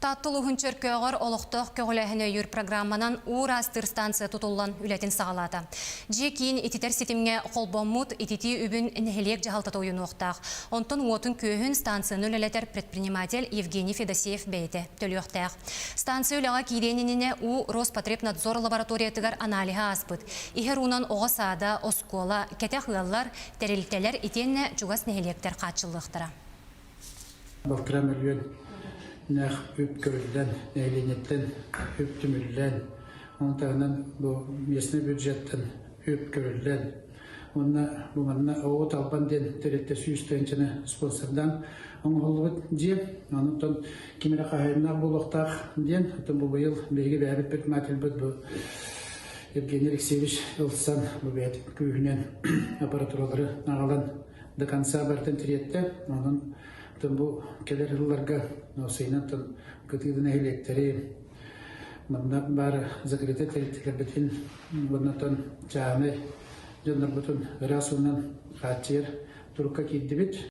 Tattılığın çörköğür oluqtıq köğüləhini yür programmanan Uğrastır stansiya tutullan ületin sağlata. Jekin ititer sitimge kolbomut ititi übün neheliyek jahaltata oyunu oqtaq. Onton uotun köhün stansiyanı üleleter предприниматель Евгений Федосеев бейті төліоқтақ. Станция өліға кейденініне у Роспотребнадзор лабораториятығар аналиға аспыт. Ихер унан оға саада, оскола, кәтәқ ғаллар, тәреліктелер итенне чугас нехелектер қатшылықтыра. Нәх үп көрілден, нәйленеттен, үп түмілден, онтағынан бұл местный бюджеттен үп көрілден. Бұғанна оғы талпан ден тәретті сүйістенчіні спонсордан оңғылығы дем. Онытын кемері қағайынақ болуқтақ ден. Бұл бұйыл бейгі бәріп бәк мәтіл бұд бұл Евгений Алексеевич Илсан бұл бәйт күйінен аппаратуралары ағалан до конца бәртін тіретті. Бұл келер жылларға осыйнан күтігдің әйлектері бары закрыты тәріттілер бітін бұннатан жаны жондар бұтын расуынан қатчер тұрыққа кейді бет.